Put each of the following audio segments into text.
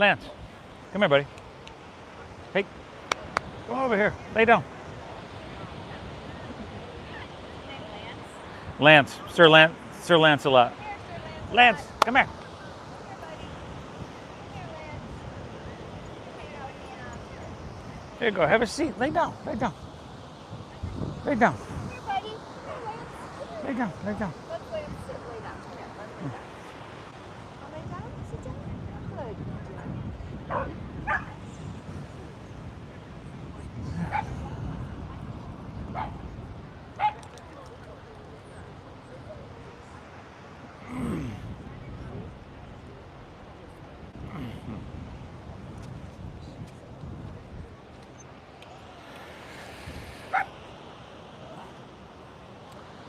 Lance, come here, buddy. Hey, come over here. Lay down. Lance, Sir Lancelot. Lance, come here. Here you go. Have a seat. Lay down. Lay down. Lay down. Here, buddy. Here, Lance. Lay down. Lay down. Let's lay him sit. Lay down. Here. I'll lay down. Sit down. Good.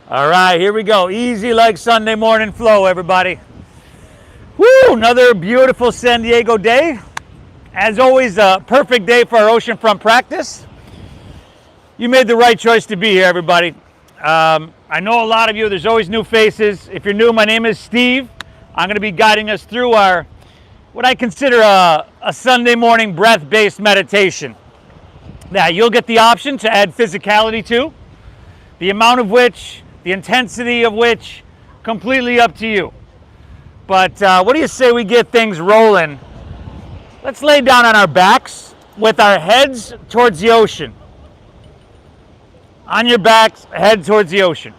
All right, here we go. Easy like Sunday morning flow, everybody. Woo, another beautiful San Diego day. As always, a perfect day for our oceanfront practice. You made the right choice to be here, everybody. I know a lot of you, there's always new faces. If you're new, my name is Steve. I'm going to be guiding us through what I consider a Sunday morning breath-based meditation. Now, you'll get the option to add physicality to, the amount of which, the intensity of which, completely up to you. But what do you say we get things rolling? Let's lay down on our backs with our heads towards the ocean. On your backs, head towards the ocean.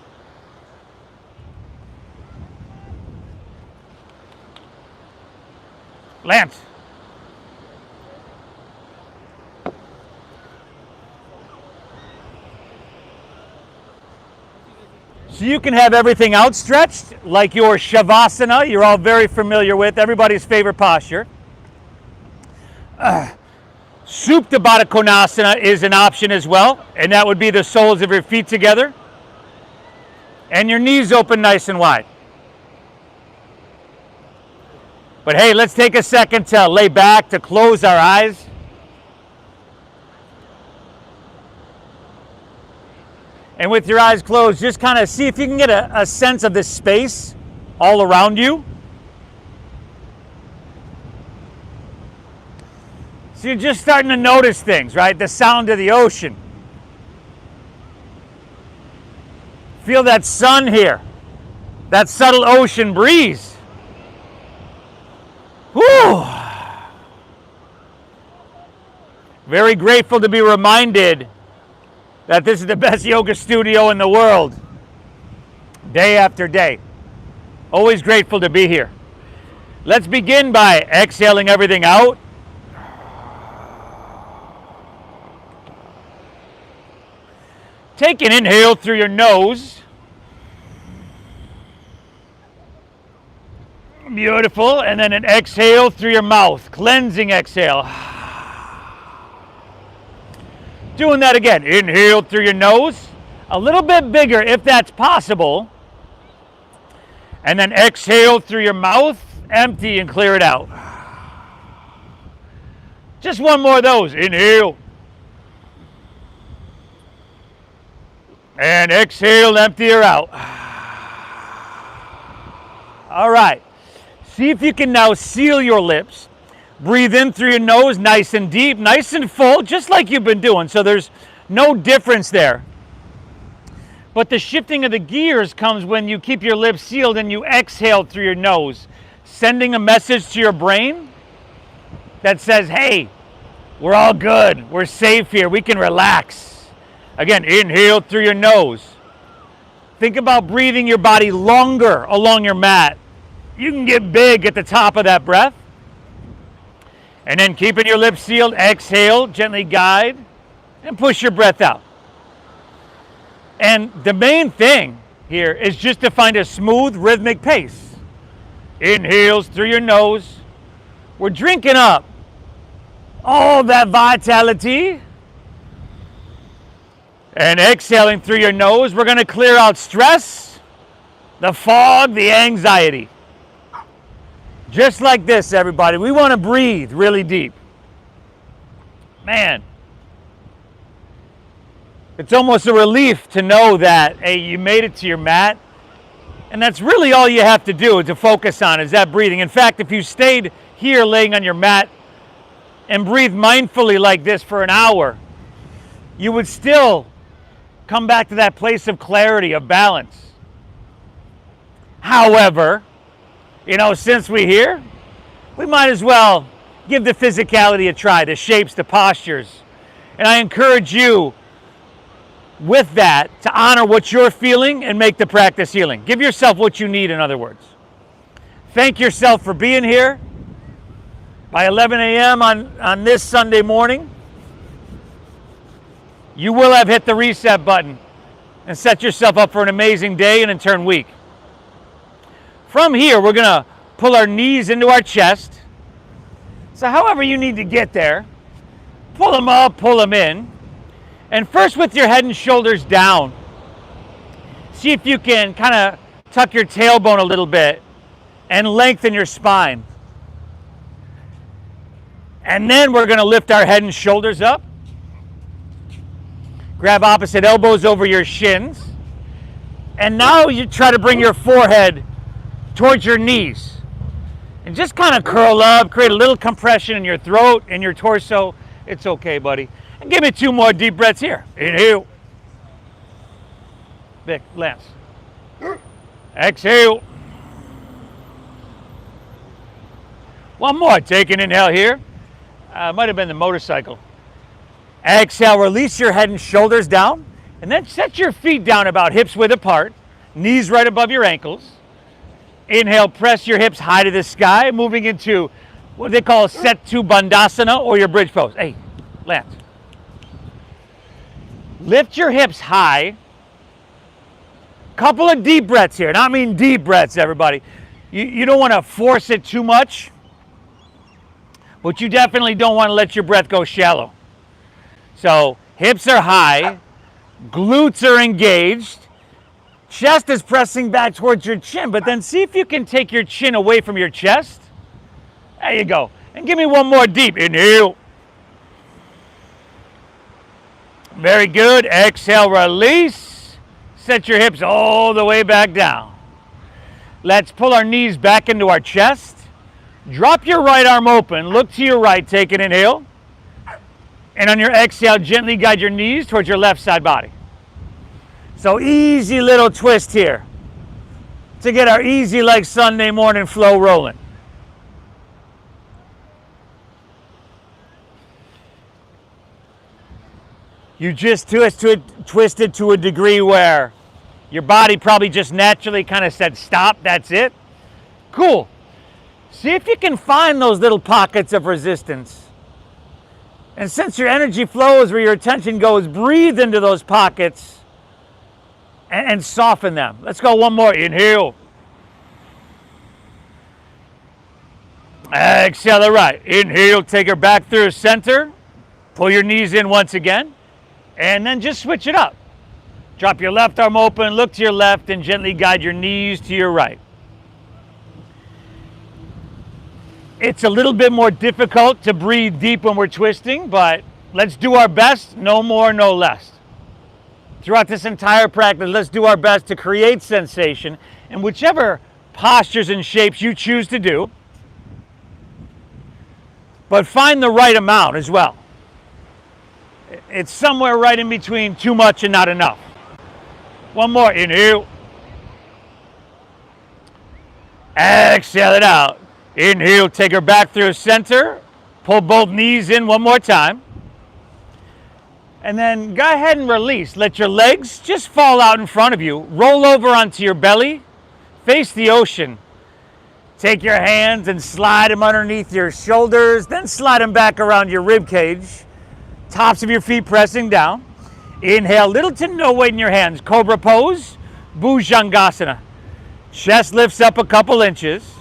Lance. So you can have everything outstretched, like your Shavasana, you're all very familiar with, everybody's favorite posture. Supta Baddha Konasana is an option as well, and that would be the soles of your feet together and your knees open nice and wide. But hey, let's take a second to lay back, to close our eyes. And with your eyes closed, just kind of see if you can get a sense of this space all around you. So you're just starting to notice things, right? The sound of the ocean. Feel that sun here, that subtle ocean breeze. Whew. Very grateful to be reminded that this is the best yoga studio in the world, day after day. Always grateful to be here. Let's begin by exhaling everything out. Take an inhale through your nose. Beautiful. And then an exhale through your mouth. Cleansing exhale. Doing that again. Inhale through your nose. A little bit bigger if that's possible. And then exhale through your mouth. Empty and clear it out. Just one more of those. Inhale. And exhale, empty her out. All right. See if you can now seal your lips. Breathe in through your nose, nice and deep, nice and full, just like you've been doing. So there's no difference there. But the shifting of the gears comes when you keep your lips sealed and you exhale through your nose, sending a message to your brain that says, hey, we're all good. We're safe here. We can relax. Again, inhale through your nose. Think about breathing your body longer along your mat. You can get big at the top of that breath. And then keeping your lips sealed, exhale, gently guide, and push your breath out. And the main thing here is just to find a smooth, rhythmic pace. Inhales through your nose. We're drinking up all that vitality. And exhaling through your nose, we're going to clear out stress, the fog, the anxiety. Just like this, everybody. We want to breathe really deep. Man, it's almost a relief to know that, hey, you made it to your mat. And that's really all you have to do to focus on is that breathing. In fact, if you stayed here laying on your mat and breathe mindfully like this for an hour, you would still come back to that place of clarity, of balance. However, since we're here, we might as well give the physicality a try, the shapes, the postures. And I encourage you with that to honor what you're feeling and make the practice healing. Give yourself what you need, in other words. Thank yourself for being here. By 11 a.m. on this Sunday morning, you will have hit the reset button and set yourself up for an amazing day and in turn week. From here, we're going to pull our knees into our chest. So however you need to get there, pull them up, pull them in. And first with your head and shoulders down, see if you can kind of tuck your tailbone a little bit and lengthen your spine. And then we're going to lift our head and shoulders up. Grab opposite elbows over your shins. And now you try to bring your forehead towards your knees. And just kind of curl up, create a little compression in your throat and your torso. It's okay, buddy. And give me 2 more deep breaths here. Inhale. Vic, Lance. Exhale. One more. Take an inhale here. Might have been the motorcycle. Exhale, release your head and shoulders down. And then set your feet down about hips width apart. Knees right above your ankles. Inhale, press your hips high to the sky, moving into what they call Setu Bandhasana or your bridge pose. Hey, Lance. Lift your hips high. Couple of deep breaths here. And I mean deep breaths, everybody. You don't want to force it too much, but you definitely don't want to let your breath go shallow. So hips are high, glutes are engaged, chest is pressing back towards your chin, but then see if you can take your chin away from your chest. There you go. And give me one more deep. Inhale. Very good. Exhale, release. Set your hips all the way back down. Let's pull our knees back into our chest. Drop your right arm open. Look to your right. Take an inhale. And on your exhale, gently guide your knees towards your left side body. So easy little twist here to get our easy like Sunday morning flow rolling. You just twisted to a degree where your body probably just naturally kind of said, stop, that's it. Cool. See if you can find those little pockets of resistance. And since your energy flows where your attention goes, breathe into those pockets and soften them. Let's go one more. Inhale. Exhale the right. Inhale, take her back through center. Pull your knees in once again. And then just switch it up. Drop your left arm open, look to your left, and gently guide your knees to your right. It's a little bit more difficult to breathe deep when we're twisting, but let's do our best, no more, no less. Throughout this entire practice, let's do our best to create sensation in whichever postures and shapes you choose to do, but find the right amount as well. It's somewhere right in between too much and not enough. One more. Inhale. Exhale it out. Inhale, take her back through center. Pull both knees in one more time. And then go ahead and release. Let your legs just fall out in front of you. Roll over onto your belly. Face the ocean. Take your hands and slide them underneath your shoulders. Then slide them back around your rib cage. Tops of your feet pressing down. Inhale, little to no weight in your hands. Cobra pose, Bhujangasana. Chest lifts up a couple inches.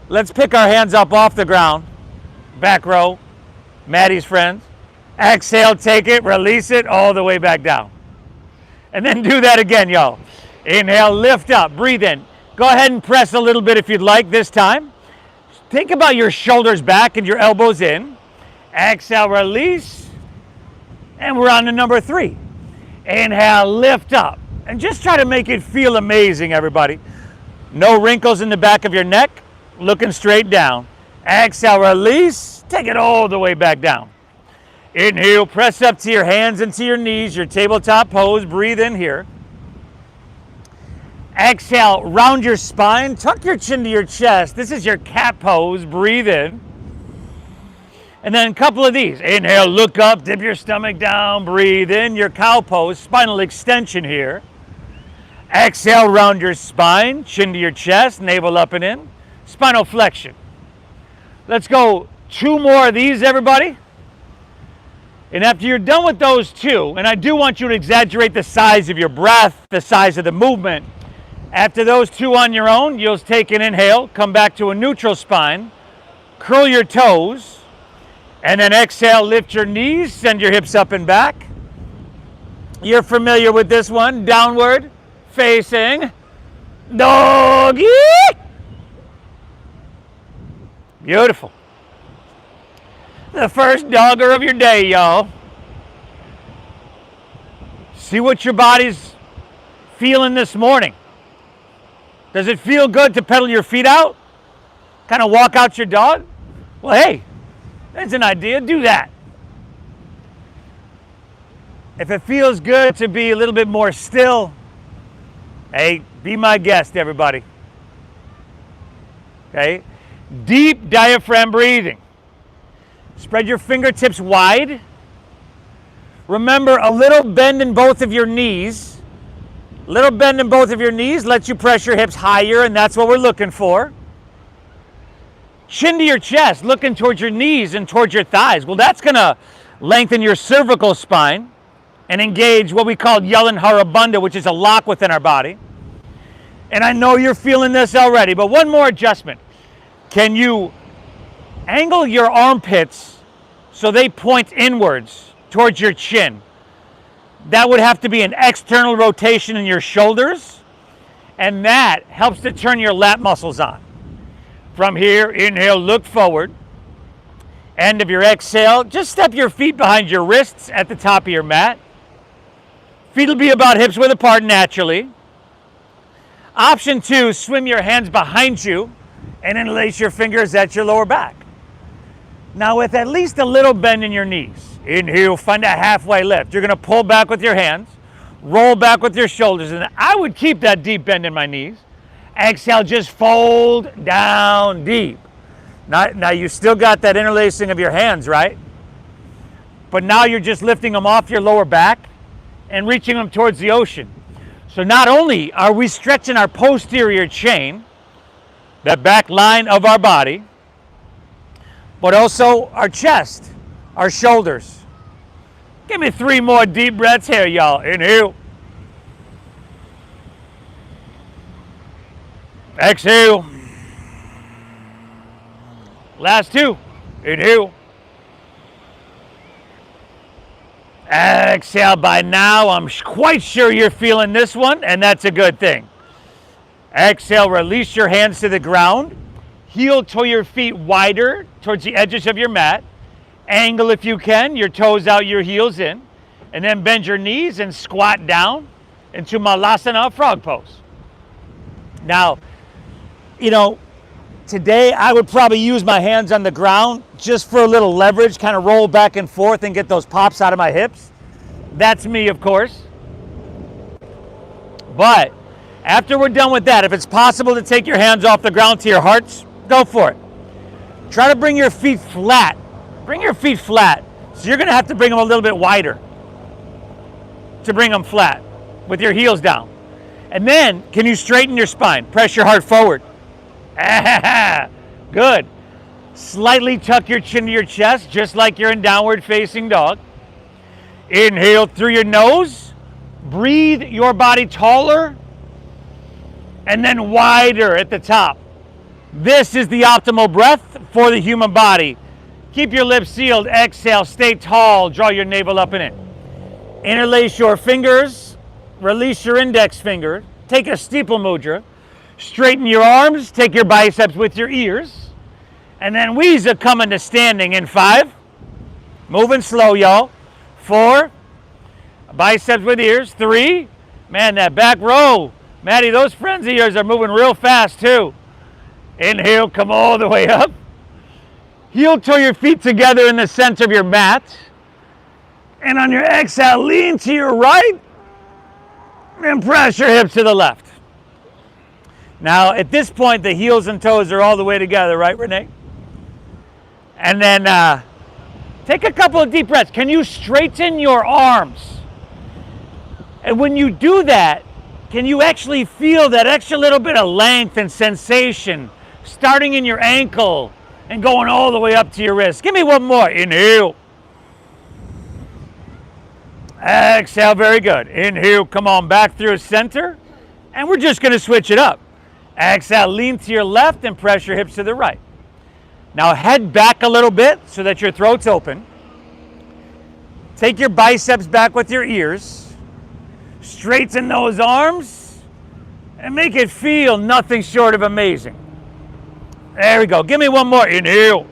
Let's pick our hands up off the ground. Back row, Maddie's friends. Exhale, take it, release it all the way back down. And then do that again, y'all. Inhale, lift up, breathe in. Go ahead and press a little bit if you'd like this time. Think about your shoulders back and your elbows in. Exhale, release, and we're on to number 3. Inhale, lift up, and just try to make it feel amazing, everybody. No wrinkles in the back of your neck, looking straight down. Exhale, release. Take it all the way back down. Inhale, press up to your hands and to your knees, your tabletop pose. Breathe in here. Exhale, round your spine, tuck your chin to your chest. This is your cat pose. Breathe in. And then a couple of these. Inhale, look up, dip your stomach down, breathe in. Your cow pose, spinal extension here. Exhale, round your spine, chin to your chest, navel up and in. Spinal flexion. Let's go 2 more of these, everybody. And after you're done with those 2, and I do want you to exaggerate the size of your breath, the size of the movement. After those 2 on your own, you'll take an inhale, come back to a neutral spine, curl your toes, and then exhale, lift your knees, send your hips up and back. You're familiar with this one, downward facing doggy. Beautiful. The first dogger of your day, y'all. See what your body's feeling this morning. Does it feel good to pedal your feet out? Kind of walk out your dog? Well, hey, that's an idea. Do that. If it feels good to be a little bit more still, hey, be my guest, everybody. Okay? Deep diaphragm breathing. Spread your fingertips wide. Remember, a little bend in both of your knees. Little bend in both of your knees lets you press your hips higher, and that's what we're looking for. Chin to your chest, looking towards your knees and towards your thighs. Well, that's going to lengthen your cervical spine and engage what we call Yellan Harabandha, which is a lock within our body. And I know you're feeling this already, but one more adjustment. Can you angle your armpits so they point inwards towards your chin? That would have to be an external rotation in your shoulders, and that helps to turn your lat muscles on. From here, inhale, look forward. End of your exhale, just step your feet behind your wrists at the top of your mat. Feet will be about hips width apart naturally. Option 2, swim your hands behind you and interlace your fingers at your lower back. Now with at least a little bend in your knees. Inhale, find a halfway lift. You're gonna pull back with your hands, roll back with your shoulders, and I would keep that deep bend in my knees. Exhale, just fold down deep. Now you still got that interlacing of your hands, right? But now you're just lifting them off your lower back and reaching them towards the ocean. So not only are we stretching our posterior chain, that back line of our body, but also our chest, our shoulders. Give me 3 more deep breaths here, y'all. Inhale. Exhale. Last 2. Inhale. Exhale. By now, I'm quite sure you're feeling this one, and that's a good thing. Exhale, release your hands to the ground. Heel toe your feet wider towards the edges of your mat. Angle, if you can, your toes out, your heels in. And then bend your knees and squat down into Malasana, frog pose. Now, you know, today I would probably use my hands on the ground just for a little leverage, kind of roll back and forth and get those pops out of my hips. That's me, of course. But after we're done with that, if it's possible to take your hands off the ground to your hearts, go for it. Try to bring your feet flat. Bring your feet flat. So you're going to have to bring them a little bit wider to bring them flat with your heels down. And then, can you straighten your spine? Press your heart forward. Good. Slightly tuck your chin to your chest, just like you're in downward facing dog. Inhale through your nose. Breathe your body taller and then wider at the top. This is the optimal breath for the human body. Keep your lips sealed. Exhale, stay tall. Draw your navel up and in. Interlace your fingers. Release your index finger. Take a steeple mudra. Straighten your arms. Take your biceps with your ears. And then Weeza coming to standing in 5. Moving slow, y'all. 4. Biceps with ears. 3. Man, that back row. Maddie, those friends of yours are moving real fast too. Inhale, come all the way up. Heel toe your feet together in the center of your mat. And on your exhale, lean to your right and press your hips to the left. Now, at this point, the heels and toes are all the way together, right, Renee? And then take a couple of deep breaths. Can you straighten your arms? And when you do that, can you actually feel that extra little bit of length and sensation starting in your ankle and going all the way up to your wrist? Give me one more. Inhale. Exhale, very good. Inhale, come on back through center. And we're just going to switch it up. Exhale, lean to your left and press your hips to the right. Now head back a little bit so that your throat's open. Take your biceps back with your ears. Straighten those arms and make it feel nothing short of amazing. There we go. Give me one more. Inhale.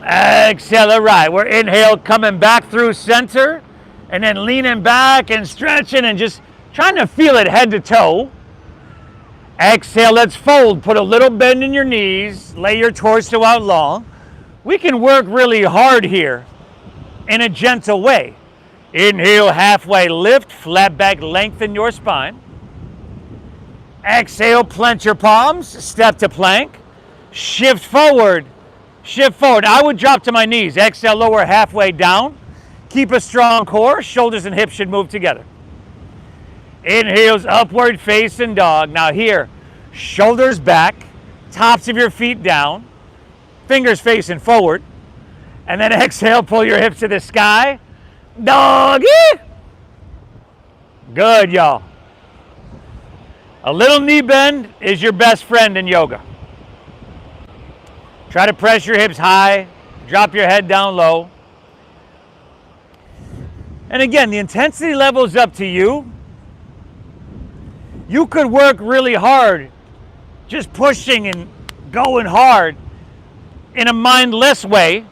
Exhale. All right. We're inhale, coming back through center and then leaning back and stretching and just trying to feel it head to toe. Exhale. Let's fold. Put a little bend in your knees. Lay your torso out long. We can work really hard here in a gentle way. Inhale, halfway lift, flat back, lengthen your spine. Exhale, plant your palms, step to plank. Shift forward, shift forward. I would drop to my knees. Exhale, lower halfway down. Keep a strong core, shoulders and hips should move together. Inhales, upward facing dog. Now here, shoulders back, tops of your feet down, fingers facing forward. And then exhale, pull your hips to the sky. Doggy! Good, y'all. A little knee bend is your best friend in yoga. Try to press your hips high, drop your head down low. And again, the intensity level is up to you. You could work really hard, just pushing and going hard in a mindless way.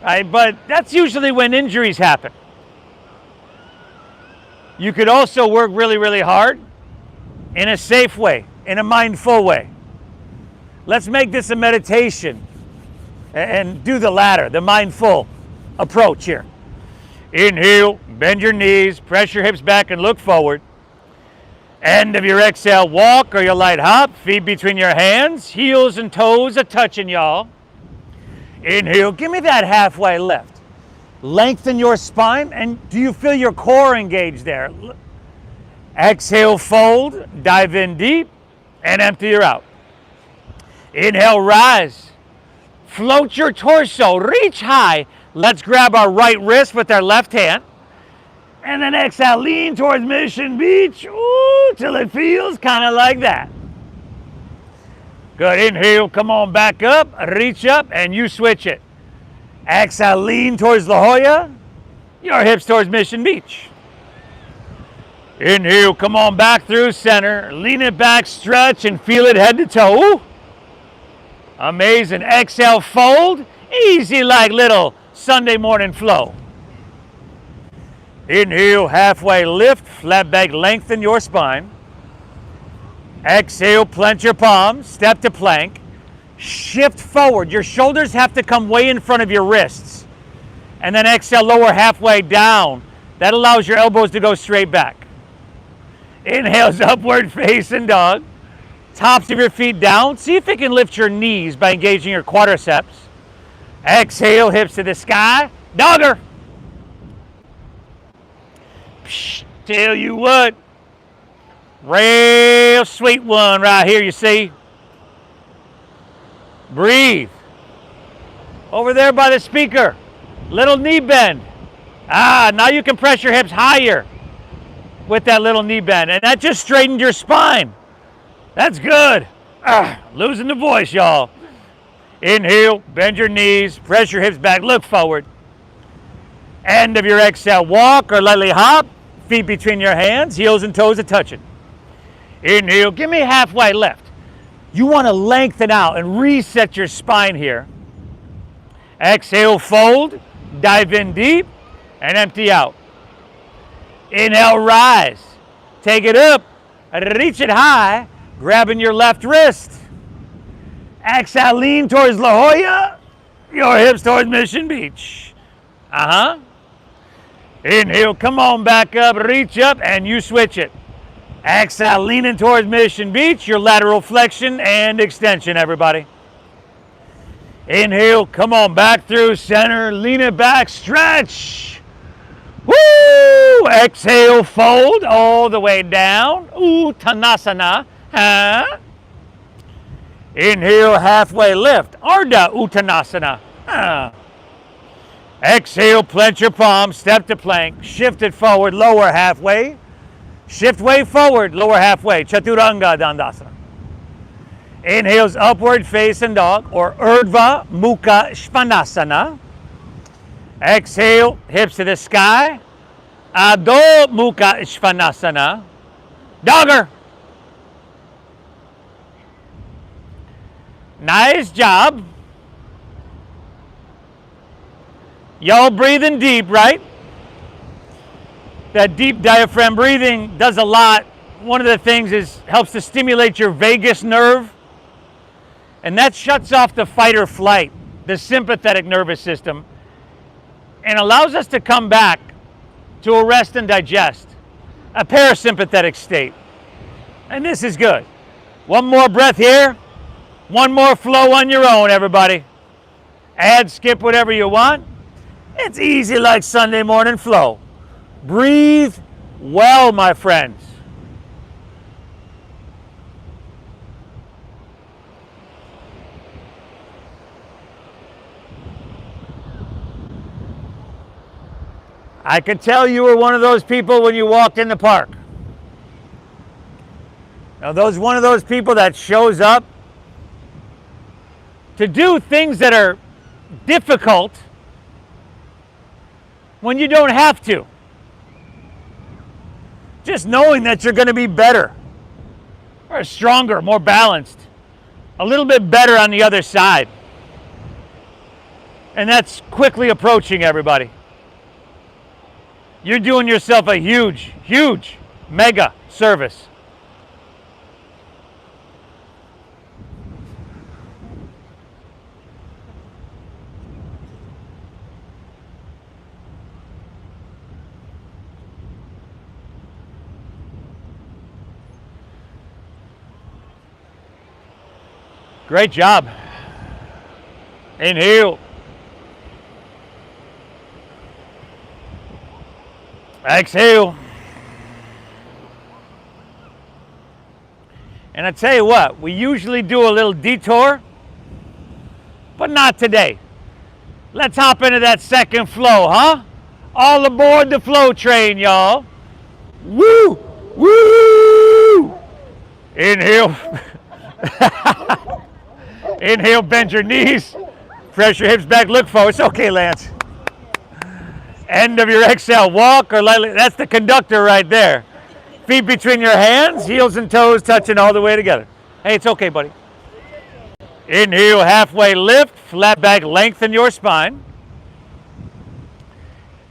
Right, but that's usually when injuries happen. You could also work really, really hard in a safe way, in a mindful way. Let's make this a meditation and do the latter, the mindful approach here. Inhale, bend your knees, press your hips back and look forward. End of your exhale, walk or your light hop, feet between your hands, heels and toes are touching, y'all. Inhale, give me that halfway lift. Lengthen your spine, and do you feel your core engaged there? Exhale, fold, dive in deep, and empty her out. Inhale, rise. Float your torso, reach high. Let's grab our right wrist with our left hand. And then exhale, lean towards Mission Beach, till it feels kind of like that. Good, inhale, come on back up, reach up, and you switch it. Exhale, lean towards La Jolla, your hips towards Mission Beach. Inhale, come on back through center, lean it back, stretch, and feel it head to toe. Amazing. Exhale, fold, easy like little Sunday morning flow. Inhale, halfway lift, flat back, lengthen your spine. Exhale, plant your palms, step to plank. Shift forward. Your shoulders have to come way in front of your wrists. And then exhale, lower halfway down. That allows your elbows to go straight back. Inhales, upward facing dog. Tops of your feet down. See if you can lift your knees by engaging your quadriceps. Exhale, hips to the sky. Dogger. Psh, tell you what. Real sweet one right here, you see. Breathe. Over there by the speaker. Little knee bend. Now you can press your hips higher with that little knee bend. And that just straightened your spine. That's good. Losing the voice, y'all. Inhale, bend your knees, press your hips back, look forward. End of your exhale, walk or lightly hop. Feet between your hands, heels and toes are touching. Inhale, give me halfway lift. You want to lengthen out and reset your spine here. Exhale, fold, dive in deep, and empty out. Inhale, rise. Take it up, reach it high, grabbing your left wrist. Exhale, lean towards La Jolla. Your hips towards Mission Beach. Inhale, come on back up, reach up, and you switch it. Exhale, leaning towards Mission Beach, your lateral flexion and extension, everybody. Inhale, come on back through center, lean it back, stretch. Woo! Exhale, fold all the way down. Uttanasana. Inhale, halfway lift. Ardha Uttanasana. Exhale, plant your palms, step to plank, shift it forward, lower halfway. Shift way forward, lower halfway. Chaturanga Dandasana. Inhales, upward facing dog or Urdhva Mukha Svanasana. Exhale, hips to the sky. Adho Mukha Svanasana. Dogger. Nice job. Y'all breathing deep, right? That deep diaphragm breathing does a lot. One of the things is helps to stimulate your vagus nerve. And that shuts off the fight or flight, the sympathetic nervous system, and allows us to come back to a rest and digest, a parasympathetic state. And this is good. One more breath here. One more flow on your own, everybody. Add, skip, whatever you want. It's easy like Sunday morning flow. Breathe well, my friends. I could tell you were one of those people when you walked in the park. Now, one of those people that shows up to do things that are difficult when you don't have to. Just knowing that you're going to be better, or stronger, more balanced, a little bit better on the other side. And that's quickly approaching, everybody. You're doing yourself a huge, huge, mega service. Great job. Inhale. Exhale. And I tell you what, we usually do a little detour, but not today. Let's hop into that second flow, huh? All aboard the flow train, y'all. Woo! Woo! Inhale. Inhale, bend your knees. Press your hips back, look forward. It's okay, Lance. End of your exhale, walk or lightly. That's the conductor right there. Feet between your hands, heels and toes touching all the way together. Hey, it's okay, buddy. Inhale, halfway lift, flat back, lengthen your spine.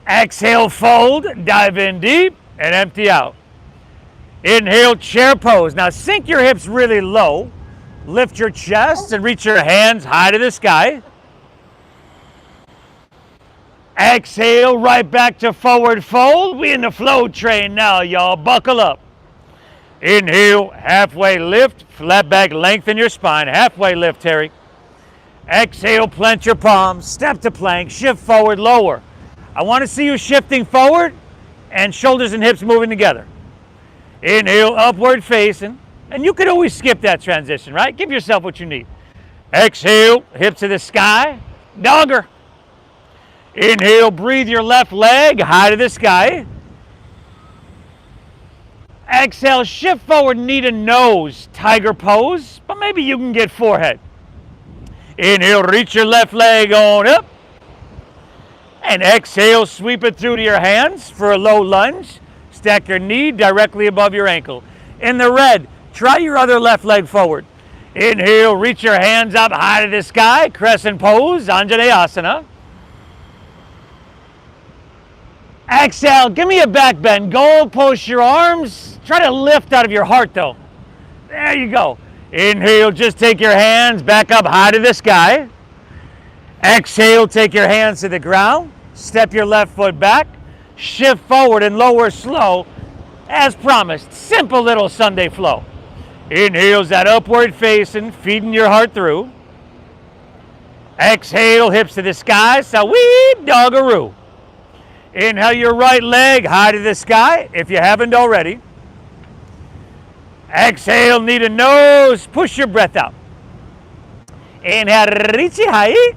Exhale, fold, dive in deep, and empty out. Inhale, chair pose. Now sink your hips really low. Lift your chest and reach your hands high to the sky. Exhale, right back to forward fold. We in the flow train now, y'all. Buckle up. Inhale, halfway lift, flat back, lengthen your spine. Halfway lift, Terry. Exhale, plant your palms, step to plank, shift forward, lower. I want to see you shifting forward and shoulders and hips moving together. Inhale, upward facing. And you could always skip that transition, right? Give yourself what you need. Exhale, hips to the sky. Dogger. Inhale, breathe your left leg high to the sky. Exhale, shift forward, knee to nose, tiger pose, but maybe you can get forehead. Inhale, reach your left leg on up. And exhale, sweep it through to your hands for a low lunge. Stack your knee directly above your ankle. In the red, try your other left leg forward. Inhale, reach your hands up high to the sky, crescent pose, Anjaneyasana. Exhale, give me a back bend. Goal post your arms. Try to lift out of your heart though. There you go. Inhale, just take your hands back up high to the sky. Exhale, take your hands to the ground. Step your left foot back. Shift forward and lower slow. As promised, simple little Sunday flow. Inhale's that upward facing, feeding your heart through. Exhale, hips to the sky, sweet doggaroo. Inhale your right leg high to the sky, if you haven't already. Exhale, knee to nose, push your breath out. Inhale, reach it high.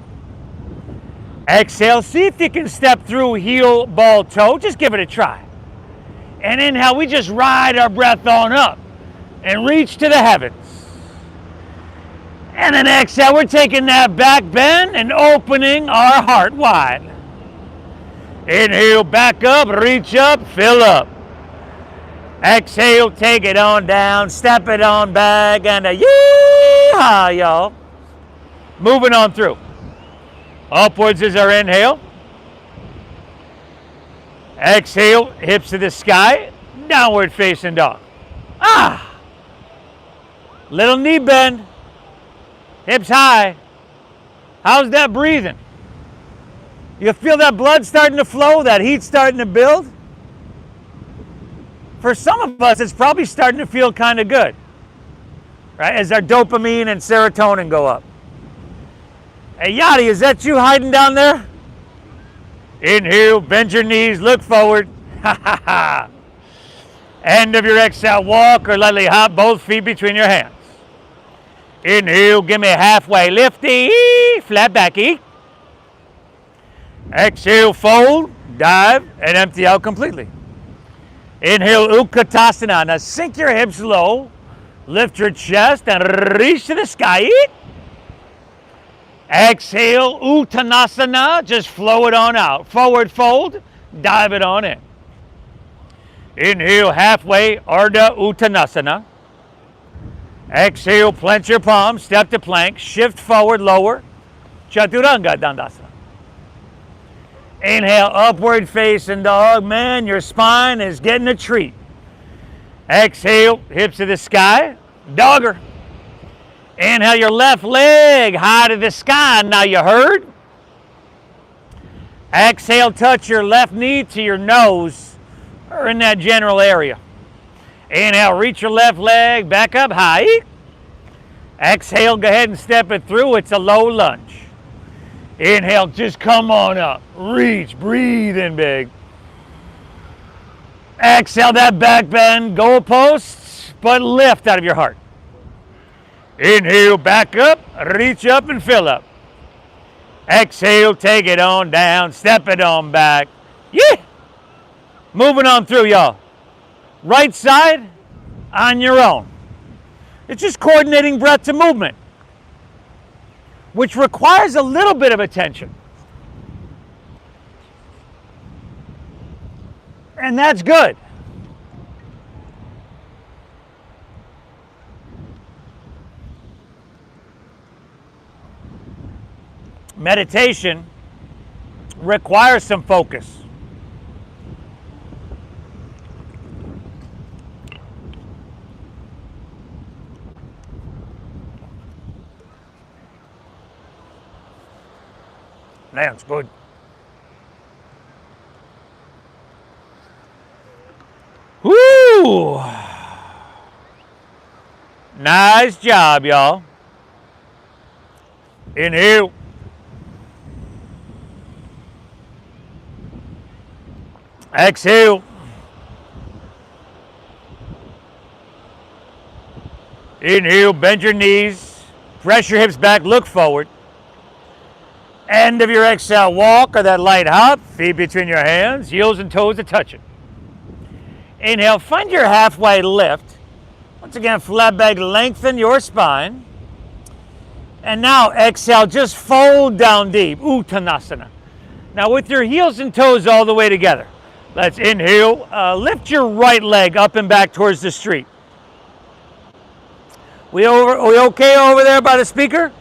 Exhale, see if you can step through heel, ball, toe. Just give it a try. And inhale, we just ride our breath on up and reach to the heavens. And then exhale, we're taking that back bend and opening our heart wide. Inhale, back up, reach up, fill up. Exhale, take it on down, step it on back, and a yee-haw, y'all. Moving on through. Upwards is our inhale. Exhale, hips to the sky, downward facing dog. Little knee bend, hips high. How's that breathing? You feel that blood starting to flow, that heat starting to build? For some of us, it's probably starting to feel kind of good, right? As our dopamine and serotonin go up. Hey, Yachty, is that you hiding down there? Inhale, bend your knees, look forward. End of your exhale, walk or lightly hop both feet between your hands. Inhale, give me a halfway lifty, flat backy. Exhale, fold, dive, and empty out completely. Inhale, Utkatasana. Now sink your hips low, lift your chest, and reach to the sky. Exhale, Uttanasana. Just flow it on out. Forward fold, dive it on in. Inhale, halfway, Ardha Uttanasana. Exhale, plant your palms, step to plank, shift forward, lower, Chaturanga Dandasana. Inhale, upward facing dog. Man, your spine is getting a treat. Exhale, hips to the sky, dogger. Inhale your left leg high to the sky. Now you heard? Exhale, touch your left knee to your nose or in that general area. Inhale, reach your left leg back up high. Exhale, go ahead and step it through. It's a low lunge. Inhale, just come on up. Reach, breathe in big. Exhale, that back bend, goalposts, but lift out of your heart. Inhale, back up, reach up and fill up. Exhale, take it on down, step it on back. Yeah! Moving on through, y'all. Right side on your own. It's just coordinating breath to movement, which requires a little bit of attention. And that's good. Meditation requires some focus. That's good. Woo! Nice job, y'all. Inhale. Exhale. Inhale, bend your knees, press your hips back, look forward. End of your exhale, walk or that light hop, feet between your hands, heels and toes are touching. Inhale, find your halfway lift. Once again, flat back, lengthen your spine. And now exhale, just fold down deep, Uttanasana. Now with your heels and toes all the way together, let's inhale, lift your right leg up and back towards the street. We okay over there by the speaker?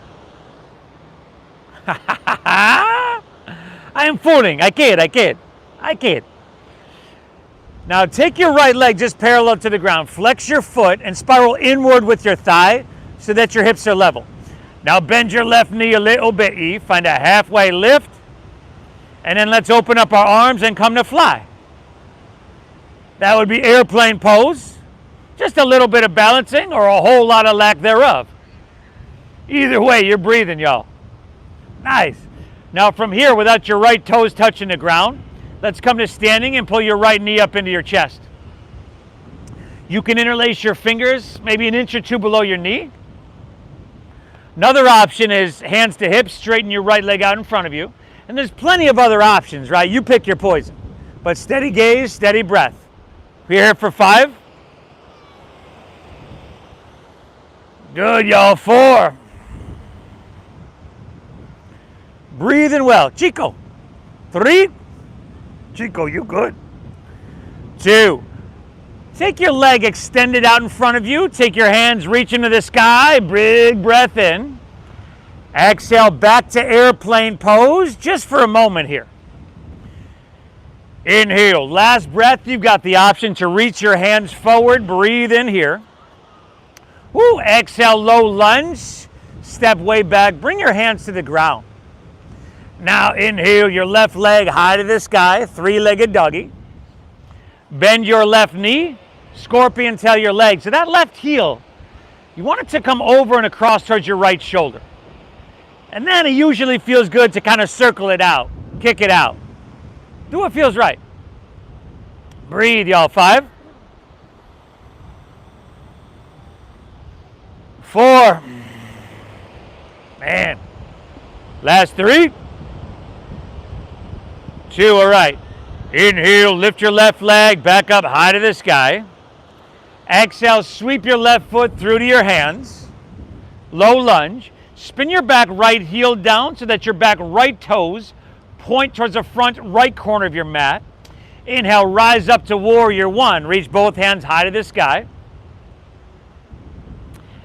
I am fooling. I kid. Now take your right leg just parallel to the ground. Flex your foot and spiral inward with your thigh. so that your hips are level. Now bend your left knee a little bit, Eve. Find a halfway lift. And then let's open up our arms and come to fly. That would be airplane pose. Just a little bit of balancing or a whole lot of lack thereof. Either way, you're breathing, y'all. Nice. Now from here, without your right toes touching the ground, let's come to standing and pull your right knee up into your chest. You can interlace your fingers maybe an inch or two below your knee. Another option is hands to hips, straighten your right leg out in front of you. And there's plenty of other options, right? You pick your poison. But steady gaze, steady breath. We're here for 5. Good, y'all. 4. Breathing well. Chico. 3. Chico, you good. 2. Take your leg extended out in front of you. Take your hands, reach into the sky. Big breath in. Exhale back to airplane pose just for a moment here. Inhale. Last breath, you've got the option to reach your hands forward. Breathe in here. Woo. Exhale, low lunge. Step way back. Bring your hands to the ground. Now inhale your left leg high to the sky. 3-legged doggy. Bend your left knee. Scorpion tail your leg. So that left heel, you want it to come over and across towards your right shoulder. And then it usually feels good to kind of circle it out, kick it out. Do what feels right. Breathe, y'all. 5. 4. Man. Last 3. 2, all right. Inhale, lift your left leg back up high to the sky. Exhale, sweep your left foot through to your hands. Low lunge. Spin your back right heel down so that your back right toes point towards the front right corner of your mat. Inhale, rise up to warrior 1. Reach both hands high to the sky.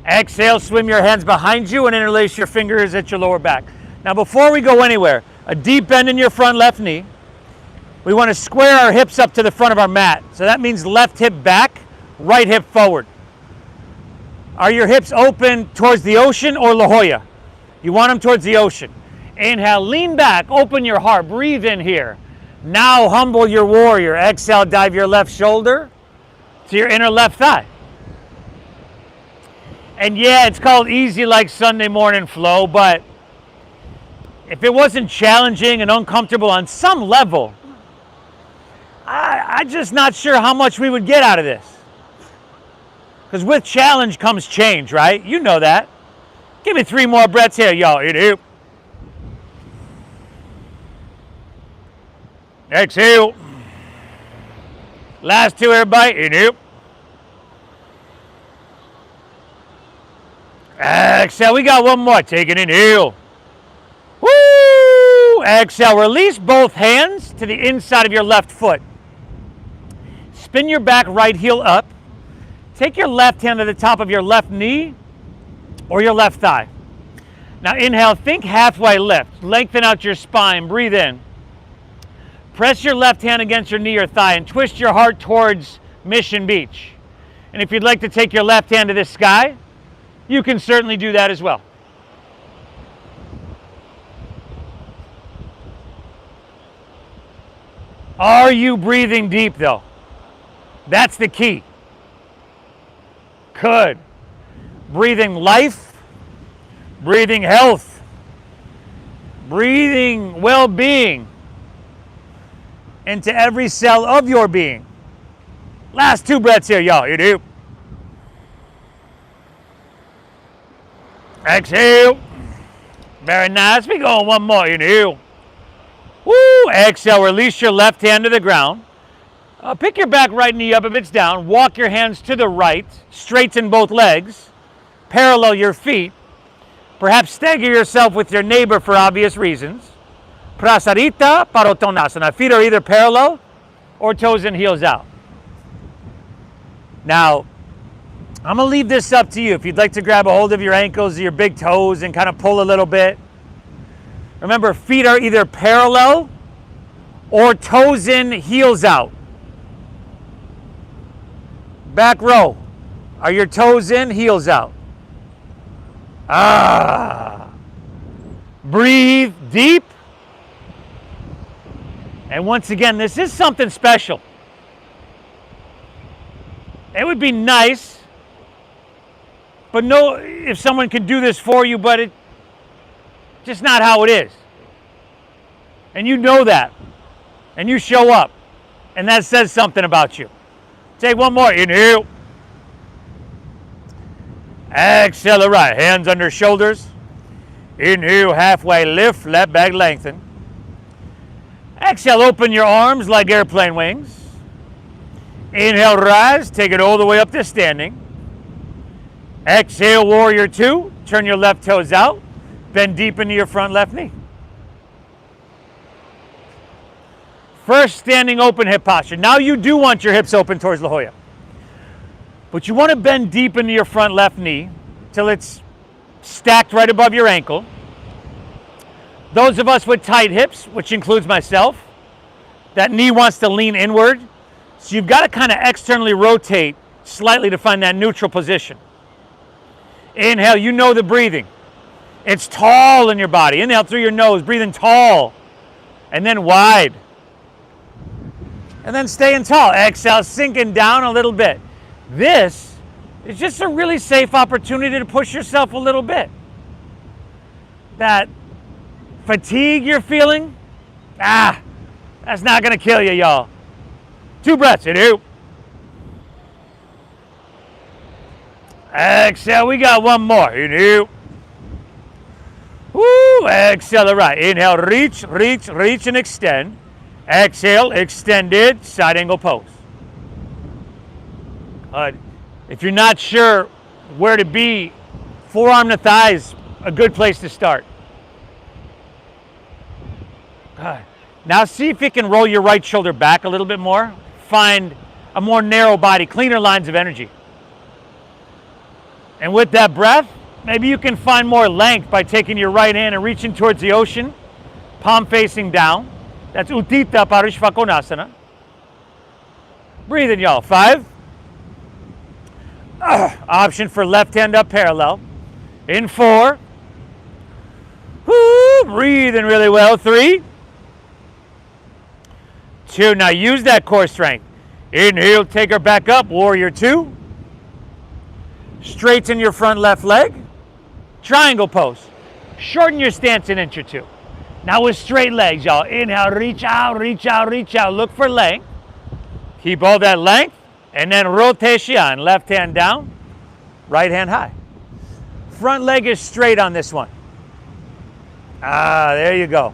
Exhale, swim your hands behind you and interlace your fingers at your lower back. Now before we go anywhere, a deep bend in your front left knee. We want to square our hips up to the front of our mat. So that means left hip back, right hip forward. Are your hips open towards the ocean or La Jolla? You want them towards the ocean. Inhale, lean back, open your heart, breathe in here. Now humble your warrior. Exhale, dive your left shoulder to your inner left thigh. And yeah, it's called easy like Sunday morning flow, but if it wasn't challenging and uncomfortable on some level, I'm just not sure how much we would get out of this. Because with challenge comes change, right? You know that. Give me 3 more breaths here, y'all. Inhale. Exhale. Last 2, everybody. Inhale. Exhale. We got 1 more. Take an inhale. Woo! Exhale. Release both hands to the inside of your left foot. Spin your back right heel up. Take your left hand to the top of your left knee or your left thigh. Now inhale, think halfway lift. Lengthen out your spine, breathe in. Press your left hand against your knee or thigh and twist your heart towards Mission Beach. And if you'd like to take your left hand to the sky, you can certainly do that as well. Are you breathing deep though? That's the key. Good. Breathing life, breathing health, breathing well-being into every cell of your being. Last 2 breaths here, y'all. You do. Exhale. Very nice. We go 1 more. Inhale. Woo. Exhale. Release your left hand to the ground. Pick your back right knee up if it's down. Walk your hands to the right. Straighten both legs. Parallel your feet. Perhaps stagger yourself with your neighbor for obvious reasons. Prasarita Padottanasana. Feet are either parallel or toes and heels out. Now, I'm going to leave this up to you. If you'd like to grab a hold of your ankles or your big toes and kind of pull a little bit. Remember, feet are either parallel or toes in, heels out. Back row. Are your toes in, heels out? Breathe deep. And once again, this is something special. It would be nice, but no, if someone could do this for you, but it's just not how it is. And you know that. And you show up. And that says something about you. Take one more. Inhale. Exhale, right. Hands under shoulders. Inhale, halfway lift, left back lengthen. Exhale, open your arms like airplane wings. Inhale, rise, take it all the way up to standing. Exhale, warrior two. Turn your left toes out. Bend deep into your front left knee. First, standing open hip posture. Now you do want your hips open towards La Jolla. But you want to bend deep into your front left knee till it's stacked right above your ankle. Those of us with tight hips, which includes myself, that knee wants to lean inward. So you've got to kind of externally rotate slightly to find that neutral position. Inhale, you know the breathing. It's tall in your body. Inhale through your nose, breathing tall. And then wide. And then staying tall. Exhale, sinking down a little bit. This is just a really safe opportunity to push yourself a little bit. That fatigue you're feeling, that's not going to kill you, y'all. 2 breaths. Inhale. Exhale. We got one more. Inhale. Woo. Exhale to right. Inhale. Reach, reach, reach, and extend. Exhale. Extended. Side angle pose. If you're not sure where to be, forearm to thighs, a good place to start. Good. Now see if you can roll your right shoulder back a little bit more. Find a more narrow body, cleaner lines of energy. And with that breath, maybe you can find more length by taking your right hand and reaching towards the ocean, palm facing down. That's Utthita Parishva Konasana. Breathe in, y'all. 5. Option for left hand up parallel. In 4. Woo, breathing really well. 3. 2. Now use that core strength. Inhale, take her back up. Warrior 2. Straighten your front left leg. Triangle pose. Shorten your stance an inch or 2. Now with straight legs, y'all. Inhale, reach out, reach out, reach out. Look for length. Keep all that length. And then rotation. Left hand down, right hand high. Front leg is straight on this one. There you go.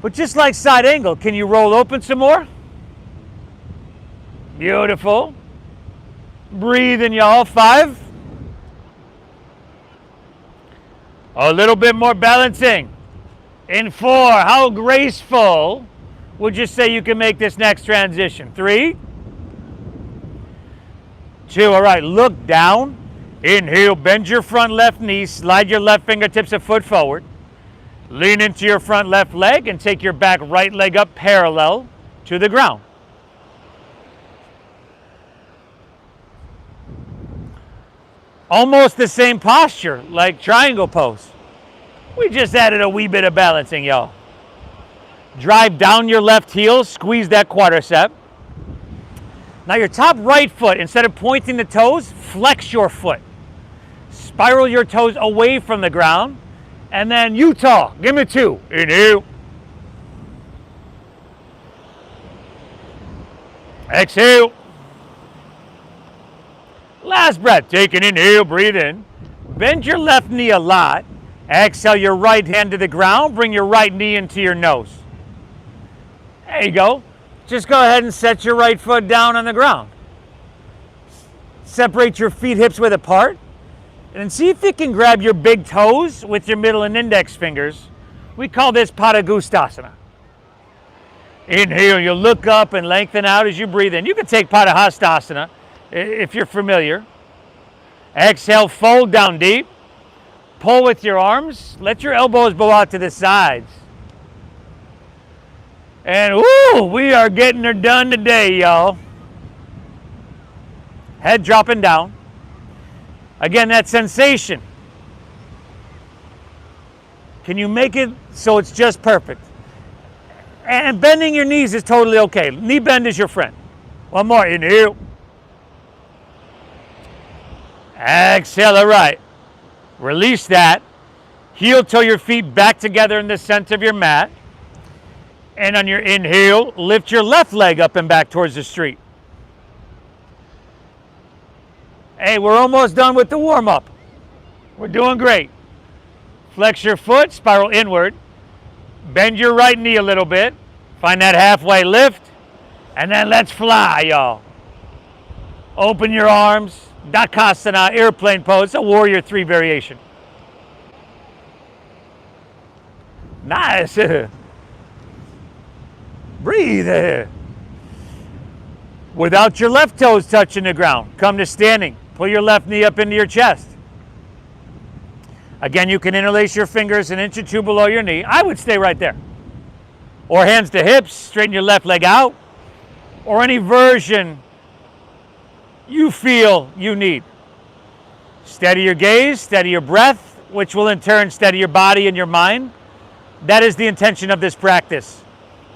But just like side angle, can you roll open some more? Beautiful. Breathe in, y'all. 5. A little bit more balancing. In 4. How graceful would you say you can make this next transition? 3. 2. All right, look down. Inhale, bend your front left knee, slide your left fingertips a foot forward. Lean into your front left leg and take your back right leg up parallel to the ground. Almost the same posture like triangle pose. We just added a wee bit of balancing, y'all. Drive down your left heel, squeeze that quadricep. Now your top right foot, instead of pointing the toes, flex your foot. Spiral your toes away from the ground. And then Utah, give me 2. Inhale. Exhale. Last breath, take an inhale, breathe in. Bend your left knee a lot. Exhale your right hand to the ground, bring your right knee into your nose. There you go. Just go ahead and set your right foot down on the ground. Separate your feet hips width apart. And then see if you can grab your big toes with your middle and index fingers. We call this Padagustasana. Inhale, you'll look up and lengthen out as you breathe in. You can take Padahastasana if you're familiar. Exhale, fold down deep. Pull with your arms. Let your elbows bow out to the sides. And woo, we are getting her done today, y'all. Head dropping down. Again, that sensation. Can you make it so it's just perfect? And bending your knees is totally okay. Knee bend is your friend. One more. Inhale. Exhale. All right. Release that. Heel toe your feet back together in the center of your mat. And on your inhale, lift your left leg up and back towards the street. Hey, we're almost done with the warm-up. We're doing great. Flex your foot, spiral inward. Bend your right knee a little bit. Find that halfway lift. And then let's fly, y'all. Open your arms. Dakasana, airplane pose, a warrior 3 variation. Nice. Breathe. Without your left toes touching the ground, come to standing. Pull your left knee up into your chest. Again, you can interlace your fingers an inch or two below your knee. I would stay right there. Or hands to hips, straighten your left leg out. Or any version you feel you need. Steady your gaze, steady your breath, which will in turn steady your body and your mind. That is the intention of this practice,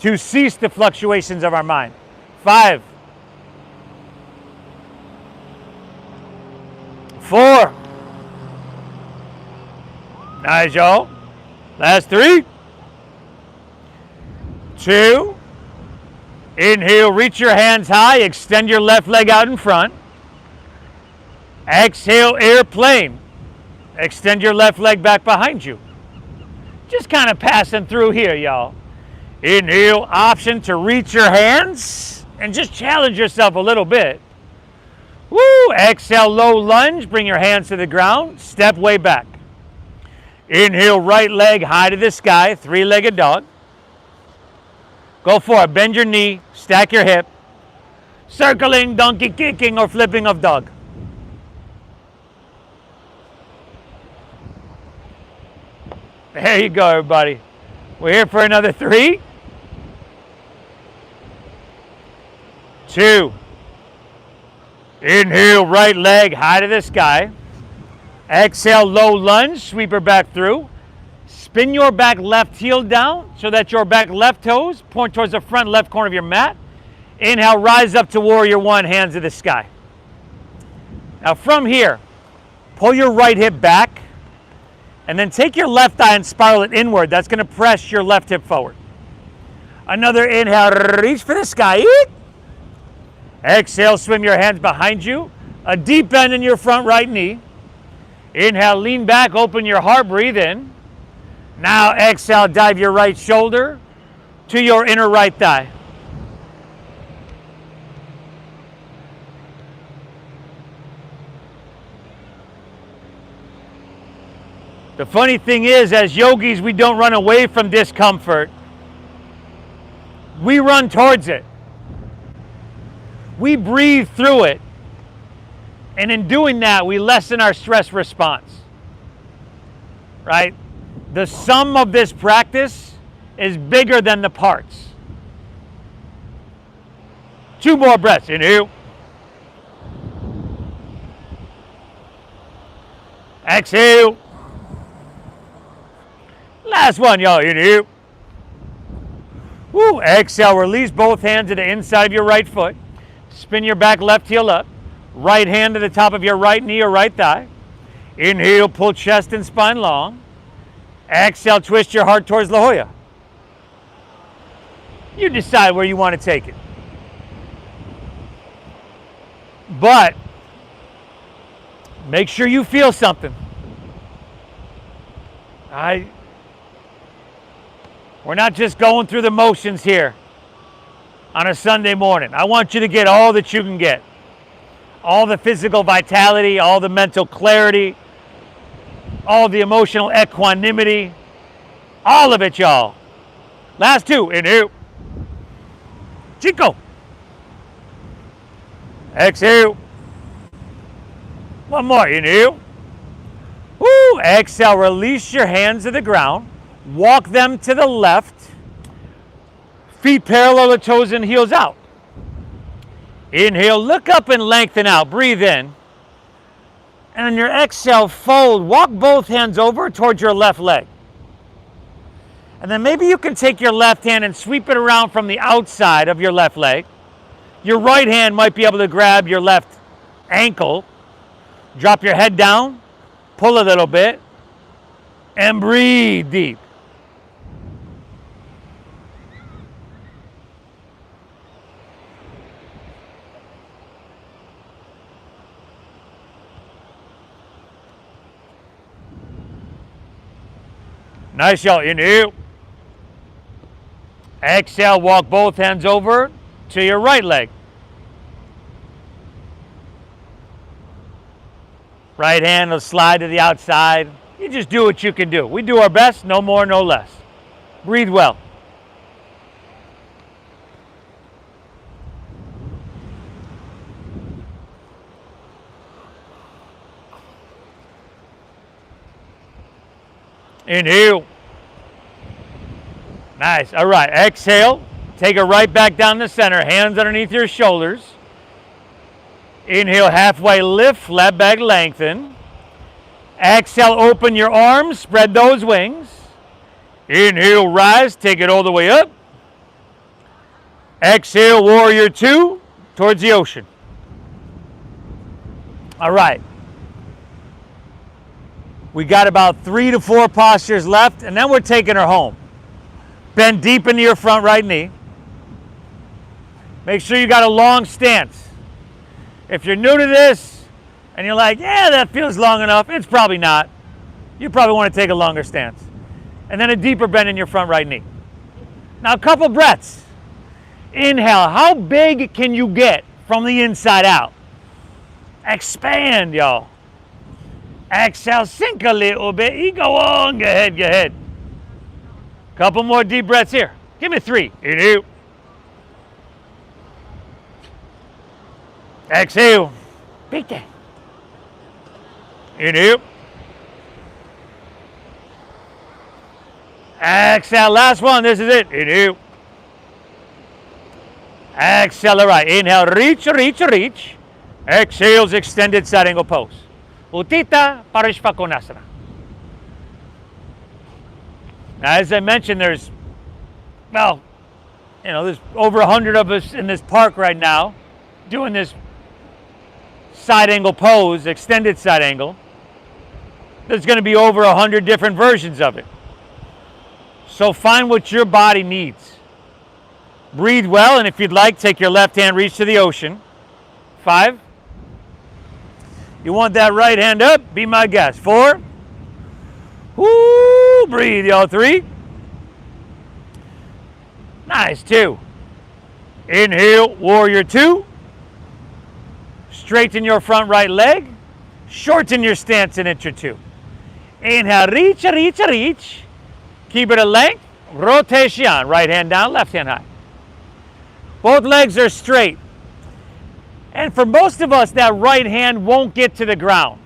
to cease the fluctuations of our mind. 5, 4. Nice, y'all. Last 3, 2. Inhale, reach your hands high, extend your left leg out in front. Exhale, airplane. Extend your left leg back behind you. Just kind of passing through here, y'all. Inhale, option to reach your hands and just challenge yourself a little bit. Woo! Exhale, low lunge, bring your hands to the ground, step way back. Inhale, right leg high to the sky, 3-legged dog. Go for it, bend your knee, stack your hip. Circling, donkey kicking, or flipping of dog. There you go, everybody. We're here for another 3, 2. Inhale, right leg high to the sky. Exhale, low lunge, sweep her back through. Spin your back left heel down so that your back left toes point towards the front left corner of your mat. Inhale, rise up to warrior 1, hands to the sky. Now from here, pull your right hip back. And then take your left thigh and spiral it inward. That's going to press your left hip forward. Another inhale, reach for the sky. Exhale, swim your hands behind you. A deep bend in your front right knee. Inhale, lean back, open your heart, breathe in. Now exhale, dive your right shoulder to your inner right thigh. The funny thing is, as yogis, we don't run away from discomfort. We run towards it. We breathe through it. And in doing that, we lessen our stress response. Right? The sum of this practice is bigger than the parts. 2 more breaths. Inhale. Exhale. Last one, y'all. Inhale. Woo. Exhale. Release both hands to the inside of your right foot. Spin your back left heel up. Right hand to the top of your right knee or right thigh. Inhale. Pull chest and spine long. Exhale. Twist your heart towards La Jolla. You decide where you want to take it. But make sure you feel something. We're not just going through the motions here on a Sunday morning. I want you to get all that you can get. All the physical vitality, all the mental clarity, all the emotional equanimity, all of it, y'all. Last 2, inhale. Chico. Exhale. One more, inhale. Woo, exhale, release your hands to the ground. Walk them to the left. Feet parallel to toes and heels out. Inhale, look up and lengthen out. Breathe in. And on your exhale, fold. Walk both hands over towards your left leg. And then maybe you can take your left hand and sweep it around from the outside of your left leg. Your right hand might be able to grab your left ankle. Drop your head down, pull a little bit, and breathe deep. Nice, y'all. Inhale. Exhale, walk both hands over to your right leg. Right hand will slide to the outside. You just do what you can do. We do our best, no more, no less. Breathe well. Inhale. Nice. All right. Exhale. Take it right back down the center. Hands underneath your shoulders. Inhale, halfway lift, left leg lengthen. Exhale, open your arms, spread those wings. Inhale, rise, take it all the way up. Exhale, warrior two, towards the ocean. All right. We got about 3 to 4 postures left, and then we're taking her home. Bend deep into your front right knee. Make sure you got a long stance. If you're new to this and you're like, yeah, that feels long enough, it's probably not. You probably want to take a longer stance. And then a deeper bend in your front right knee. Now, a couple breaths. Inhale. How big can you get from the inside out? Expand, y'all. Exhale, sink a little bit. You go on, go ahead, go ahead. Couple more deep breaths here. Give me 3. Inhale. Exhale. Pigeon. Inhale. Exhale, last one. This is it. Inhale. Exhale, all right. Inhale, reach, reach, reach. Exhales, extended side angle pose. Uttita Parishvakonasana. Now, as I mentioned, there's over 100 of us in this park right now doing this side angle pose, extended side angle. There's going to be over 100 different versions of it. So find what your body needs. Breathe well, and if you'd like, take your left hand, reach to the ocean. 5. You want that right hand up? Be my guest. 4. Woo! Breathe, y'all. 3. Nice. 2. Inhale, warrior 2. Straighten your front right leg. Shorten your stance in inch or 2. Inhale, reach, reach, reach. Keep it at length. Rotation. Right hand down, left hand high. Both legs are straight. And for most of us, that right hand won't get to the ground.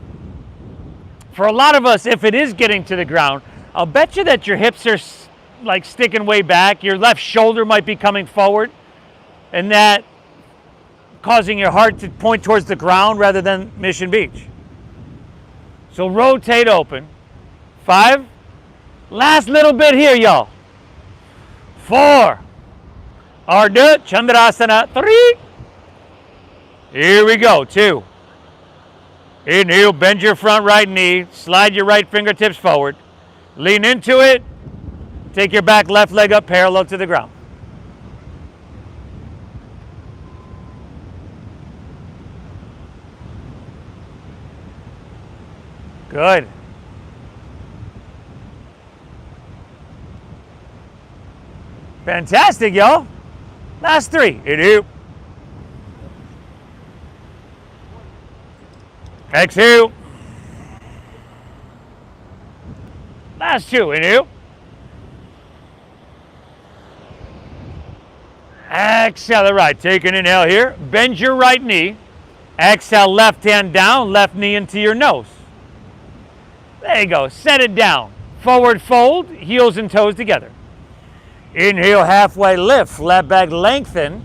For a lot of us, if it is getting to the ground, I'll bet you that your hips are like sticking way back. Your left shoulder might be coming forward, and that causing your heart to point towards the ground rather than Mission Beach. So rotate open. 5. Last little bit here, y'all. 4. Ardha Chandrasana. 3. Here we go. 2. Inhale, bend your front right knee. Slide your right fingertips forward. Lean into it. Take your back left leg up parallel to the ground. Good. Fantastic, y'all. Last 3. Inhale. Exhale. Last 2. Inhale. Exhale. All right. Take an inhale here. Bend your right knee. Exhale. Left hand down. Left knee into your nose. There you go. Set it down. Forward fold. Heels and toes together. Inhale. Halfway lift. Left back lengthen.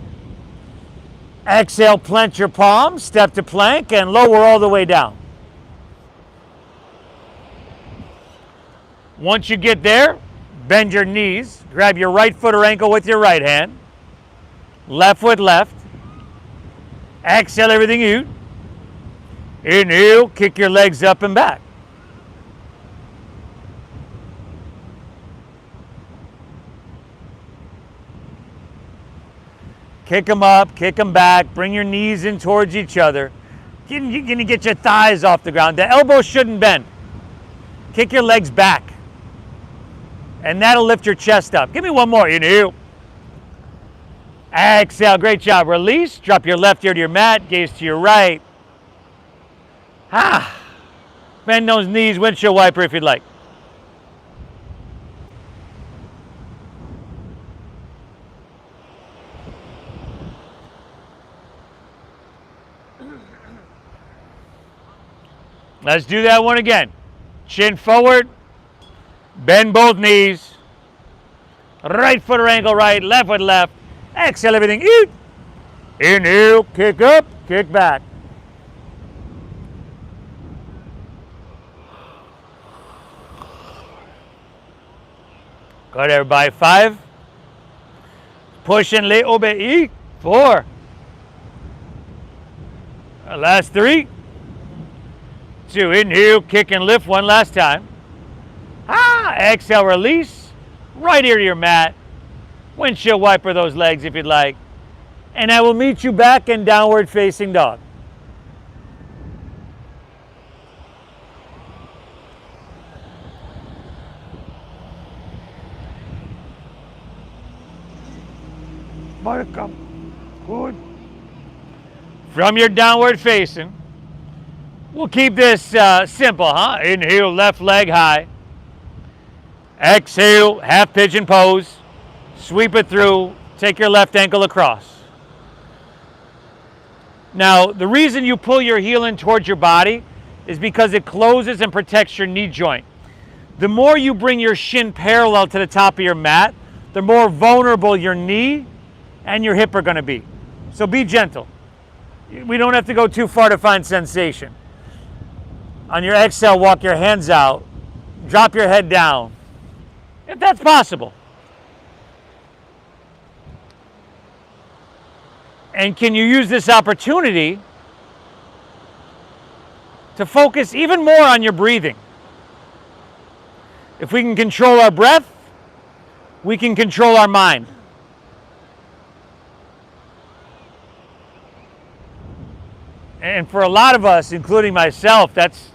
Exhale, plant your palms, step to plank, and lower all the way down. Once you get there, bend your knees, grab your right foot or ankle with your right hand, left foot left. Exhale everything out. Inhale, kick your legs up and back. Kick them up, kick them back, bring your knees in towards each other. You're going to get your thighs off the ground. The elbows shouldn't bend. Kick your legs back. And that'll lift your chest up. Give me one more. Inhale. Exhale. Great job. Release. Drop your left ear to your mat. Gaze to your right. Bend those knees. Windshield wiper if you'd like. Let's do that one again. Chin forward. Bend both knees. Right foot or ankle right. Left foot left. Exhale everything. Eat. Inhale. Kick up. Kick back. Good, everybody. 5. Push and lay over. Eat. 4. Last 3. 2. Inhale. Kick and lift one last time. Exhale, release. Right ear to your mat. Windshield wiper those legs if you'd like. And I will meet you back in downward facing dog. Good. From your downward facing, we'll keep this simple, huh? Inhale, left leg high. Exhale, half pigeon pose. Sweep it through. Take your left ankle across. Now, the reason you pull your heel in towards your body is because it closes and protects your knee joint. The more you bring your shin parallel to the top of your mat, the more vulnerable your knee and your hip are going to be. So be gentle. We don't have to go too far to find sensation. On your exhale, walk your hands out. Drop your head down, if that's possible. And can you use this opportunity to focus even more on your breathing? If we can control our breath, we can control our mind. And for a lot of us, including myself, that's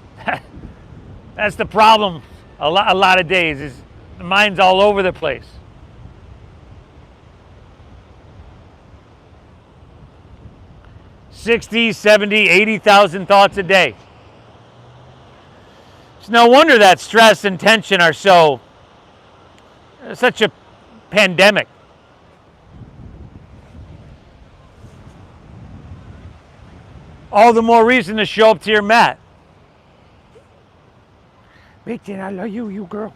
the problem a lot of days, is the mind's all over the place. $60,000, $70,000, $80,000 thoughts a day. It's no wonder that stress and tension are such a pandemic. All the more reason to show up to your mat. Pigeon, I love you, you girl.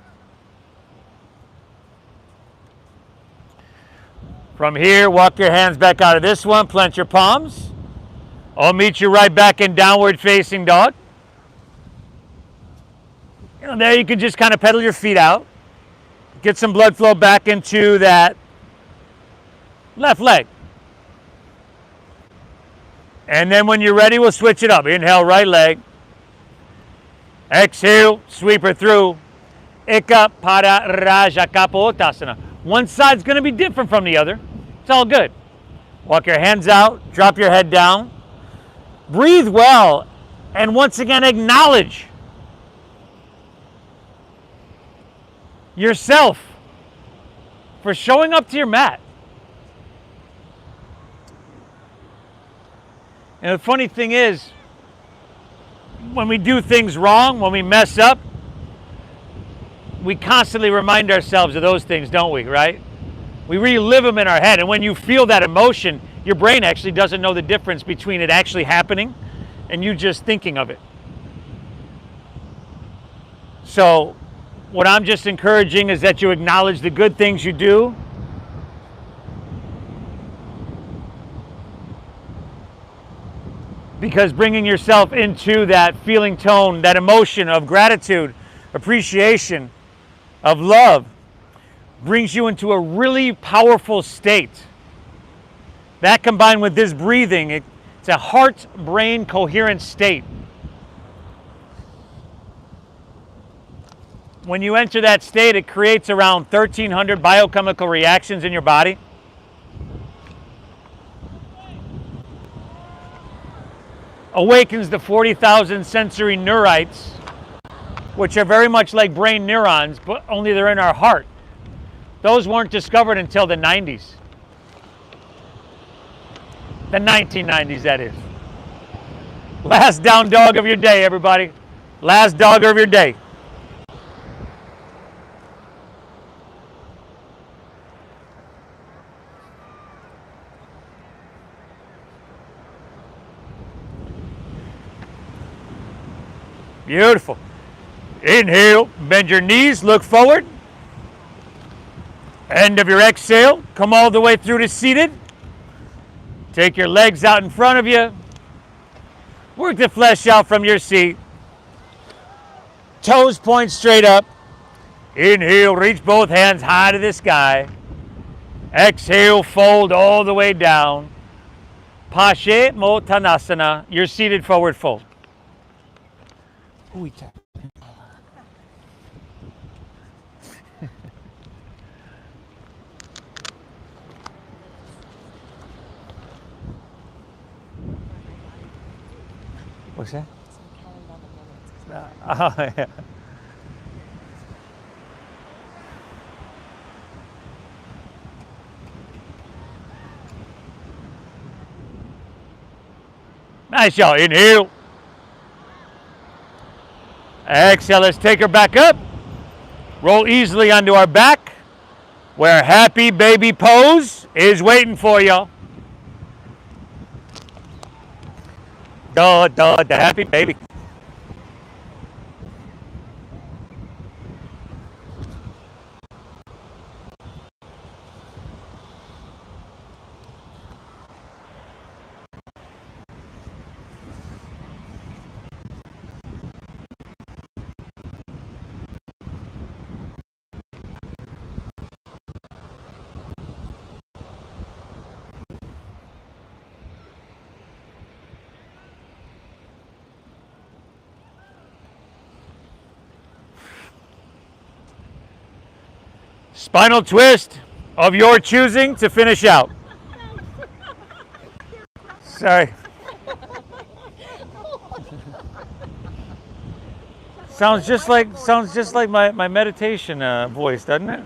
From here, walk your hands back out of this one, plant your palms. I'll meet you right back in downward facing dog. There you can just kind of pedal your feet out. Get some blood flow back into that left leg. And then when you're ready, we'll switch it up. Inhale, right leg. Exhale, sweep her through. Eka Pada Raja Kapottasana. One side's going to be different from the other. It's all good. Walk your hands out, drop your head down. Breathe well, and once again acknowledge yourself for showing up to your mat. And the funny thing is, when we do things wrong, when we mess up, we constantly remind ourselves of those things, don't we, right? We relive them in our head, and when you feel that emotion, your brain actually doesn't know the difference between it actually happening and you just thinking of it. So what I'm just encouraging is that you acknowledge the good things you do, because bringing yourself into that feeling tone, that emotion of gratitude, appreciation, of love, brings you into a really powerful state. That combined with this breathing, it's a heart-brain coherent state. When you enter that state, it creates around 1,300 biochemical reactions in your body. Awakens the 40,000 sensory neurites, which are very much like brain neurons, but only they're in our heart. Those weren't discovered until the 90s. The 1990s, that is. Last down dog of your day, everybody. Last dog of your day. Beautiful. Inhale, bend your knees, look forward. End of your exhale, come all the way through to seated. Take your legs out in front of you. Work the flesh out from your seat. Toes point straight up. Inhale, reach both hands high to the sky. Exhale, fold all the way down. Pashe Motanasana. You're seated forward fold. What's that? Oh, yeah. Nice, y'all. Inhale. Exhale. Let's take her back up. Roll easily onto our back, where happy baby pose is waiting for y'all. The happy baby. Spinal twist of your choosing to finish out. Sorry. Sounds just like my meditation voice, doesn't it?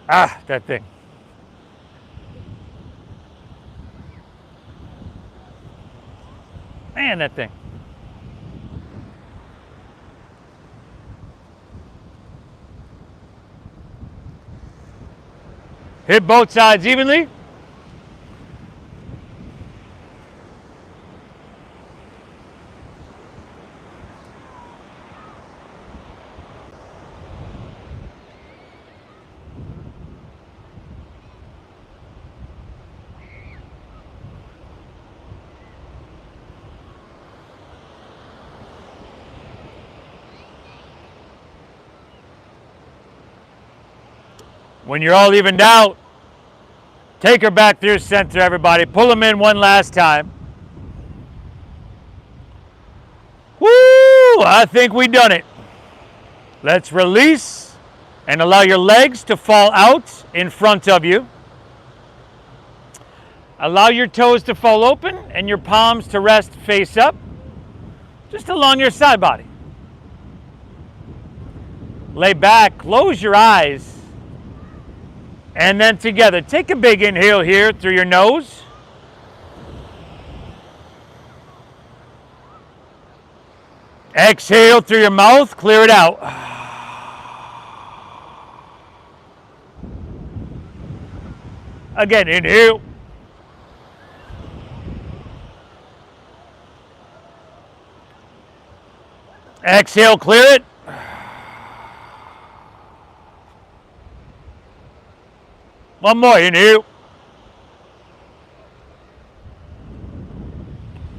Ah, that thing. Man, that thing. Hit both sides evenly. When you're all evened out, take her back through center, everybody. Pull them in one last time. Woo! I think we done it. Let's release and allow your legs to fall out in front of you. Allow your toes to fall open and your palms to rest face up, just along your side body. Lay back, close your eyes. And then together, take a big inhale here through your nose. Exhale through your mouth, clear it out. Again, inhale. Exhale, clear it. One more, inhale.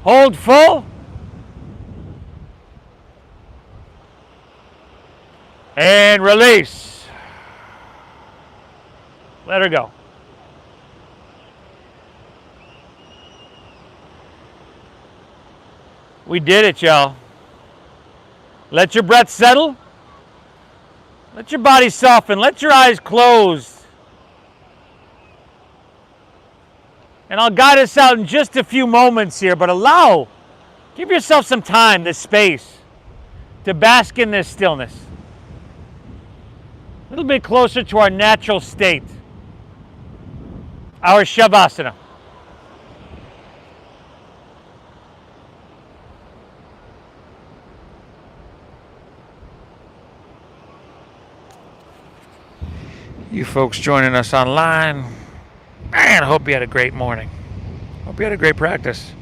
Hold full. And release. Let her go. We did it, y'all. Let your breath settle. Let your body soften. Let your eyes close. And I'll guide us out in just a few moments here, but give yourself some time, this space, to bask in this stillness. A little bit closer to our natural state, our Shavasana. You folks joining us online, man, I hope you had a great morning. Hope you had a great practice.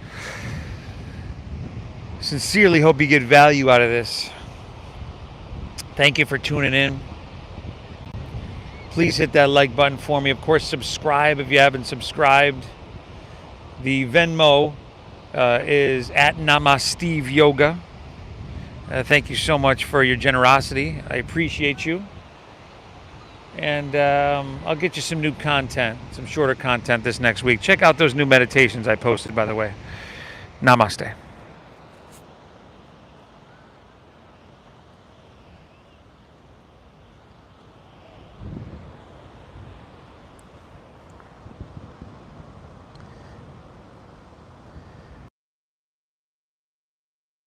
Sincerely hope you get value out of this. Thank you for tuning in. Please hit that like button for me. Of course, subscribe if you haven't subscribed. The Venmo is at Namasteve Yoga. Thank you so much for your generosity. I appreciate you. And I'll get you some new content, some shorter content this next week. Check out those new meditations I posted, by the way. Namaste.